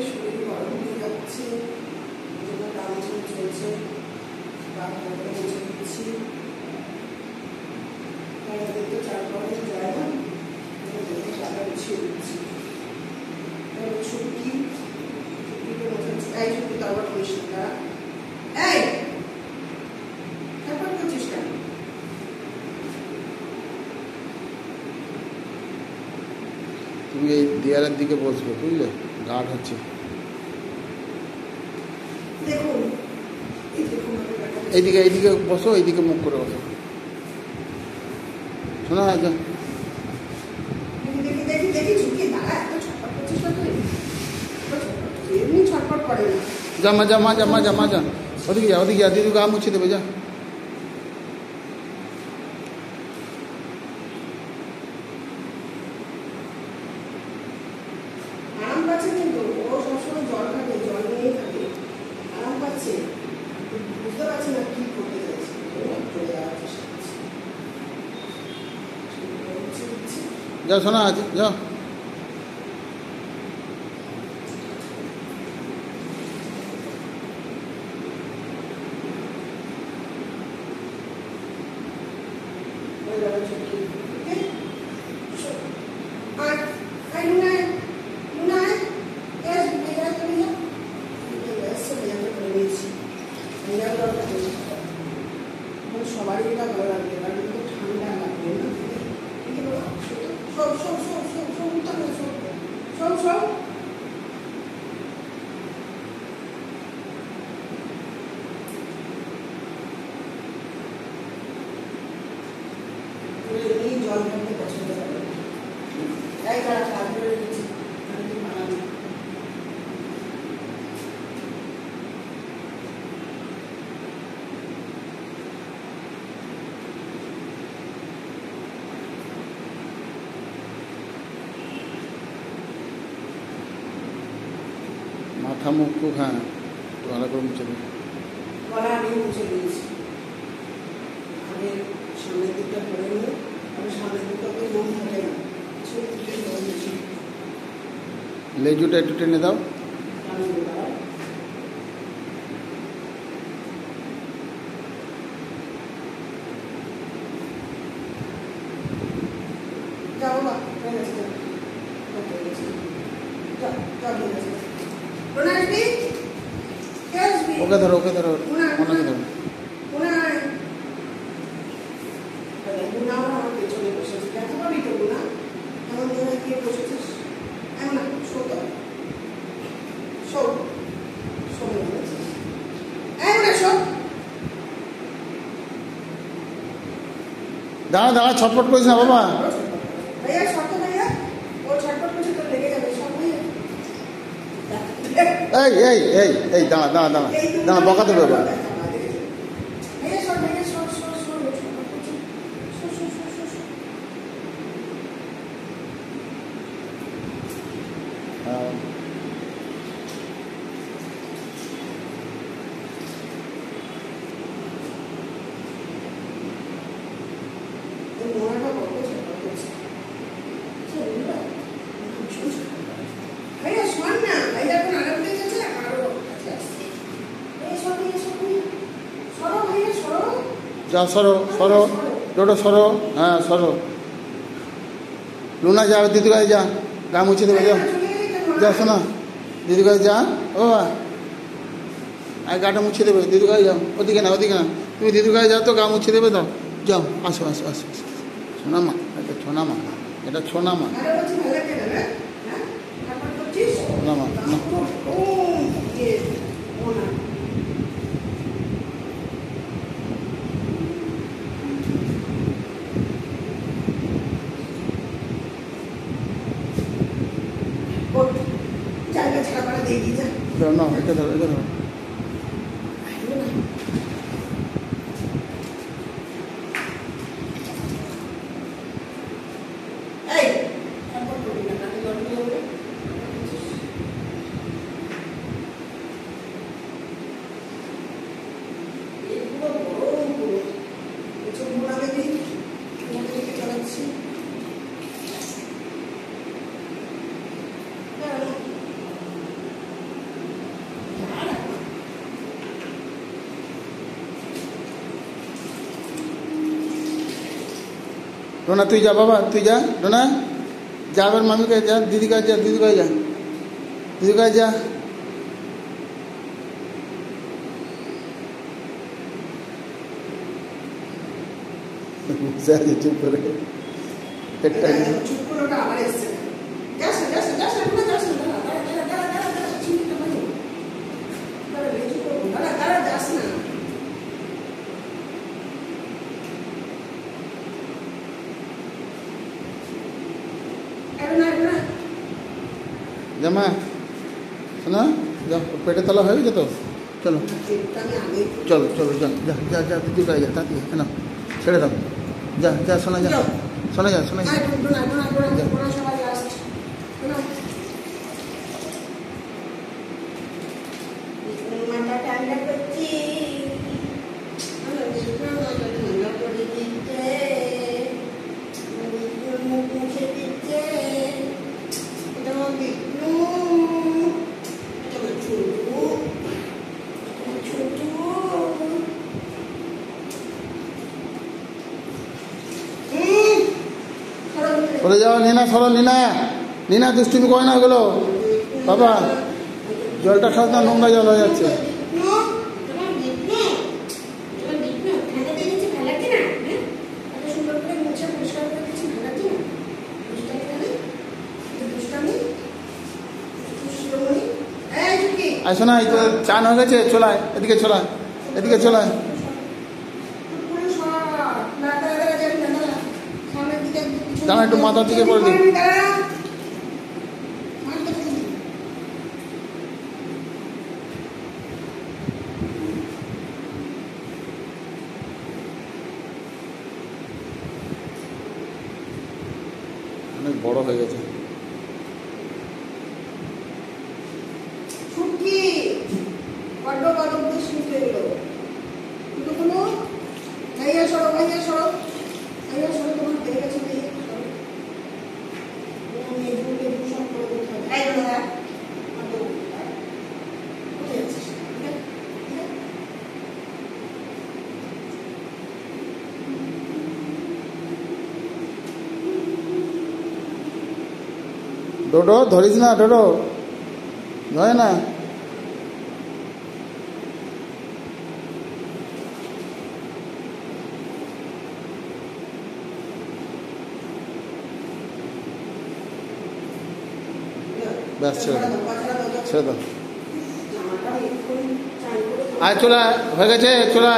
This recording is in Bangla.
শরীর গরম হয়ে যাচ্ছে, টানছন চলছে, মুছে দিচ্ছি। তো 4 দিন যায় না, টাকা গুছিয়ে দিচ্ছি। ছুটি এই ছুটি তো আবার করিস না, এই তারপর করছিস কেন? তুমি এই দেয়ালের দিকে বসবে, বুঝলে? গাঢ় হচ্ছে। দেখুন এইদিকে এইদিকে বসো, এইদিকে মুখ করে বসো। শোনা আছে? দেখি দেখি দেখি ঝুঁকি দাঁড়া, এত ছটপট করছিস না তুই? এমনি ছটপট করে না। যা মাজা মাজা মাজা মাজা, ওদিকে যা, ওদিকে যা, দিদি গা মুছে দেবে, যা। আরাম পাচ্ছে কিন্তু ও সবসময় জল খাবে, জল নিয়েই থাকে, আরাম পাচ্ছে। বুঝতে পারছি না কি করতে যাচ্ছি, চলে যাওয়ার চেষ্টা করছি। যা শোনা আছে, যা। সবারই এটা ভালো লাগবে, এবার কিন্তু ঠান্ডা লাগবে না। সব সব সব সব সব উত্তর সব সব এই জল খেতে পছন্দ করে, তাই তারা হাত ধরে রেখেছি। মাথা মুখ খুব, হ্যাঁ, ভালো করে মুছে দেবে। গলা আমি মুছে দিয়েছি, আগে সামনের দিকটা করে নিয়ে, আমি সামনের দিকটা মন থাকে না, লেজুটা একটু টেনে দাও। যাও বা ওকে ধরো, ওকে ধরো, ওনাকে ধরো। পেছনে বসেছি, দেখতে পাবি তো গুণা এমন জায়গায় গিয়ে বসেছিস, এমন না শোক শোক শোক বলেছিস, এমন শোক। দাঁড়া দাঁড়া, ছটফট করিস না বাবা। ভাইয়া শক্ত ভাইয়া, ও ছটফট করছে তো লেগে যাবে সব। ভাইয়া এই এই এই এই দাঁড়া দাঁড়া দাঁড়া দাঁড়া, বকা দেবে বাবা। ভাইয়া শোন না, ভাইয়া এখন আরাম পেয়ে গেছে, আরো সরো ভাইয়া সরো। যা সরো সরো, ডোডো সরো, হ্যাঁ সরো। লুনা যা, দিদি গায়ে যা, গা মুছে দেবে, যা যা শোনা, দিদি গায়ে যা। ও আর গাটা মুছে দেবে, দিদি গায়ে যাও। ওদিকে না, ওদিকে না, তুমি দিদি গায়ে যাও তো, গা মুছে দেবে, দাও যাও, আসো আসো আসো। সোনা মা, এটা ছোনা মা, এটা ছোনা মা, সোনা মা না। জায়গা ছাড়া পাড়া দিয়ে দিয়ে যা, না এটা ধরো, এটা ধরো। রোনা তুই যা বাবা, তুই যা রোনা, যা এবার মামিকে যা, দিদি কাছে যা, দিদি কাছে যা, দিদি কাছে যা। চুপ করে পেটটা চুপ করে ওটা আবার এসছে। যাস না, যাস না, যাস না, ওখানে যাস না, দাঁড়া, চিনিটা ভালো। দাঁড়া, যাস না। না জামা শোনা, যা পেটে তলা হয়ে গেছে তো, চলো চলো চলো, যা যা যা যা, দিদি কাছে যা, তাড়াতাড়ি কেন ছেড়ে দাও, যা যা শোনা, যা শোনা, যা শোনা, যা। চলে যাও নিনা, সরো নিনা, নিনা দুষ্টুমি করে না ওগুলো বাবা, জলটা খাস না, নোংরা জল হয়ে যাচ্ছে। আর শোনা, এই তো চান হয়ে গেছে, চলায় এদিকে, চলায় এদিকে, চলায়। দাঁড়া, একটু মাথার দিকে করে দিই। অনেক বড় হয়ে গেছে। ডোডো ধরিস না, ডোডো ধরে না। ব্যাস ছেড়ে দাও, ছেড়ে দাও। আয় চলে হয়ে গেছে, চলে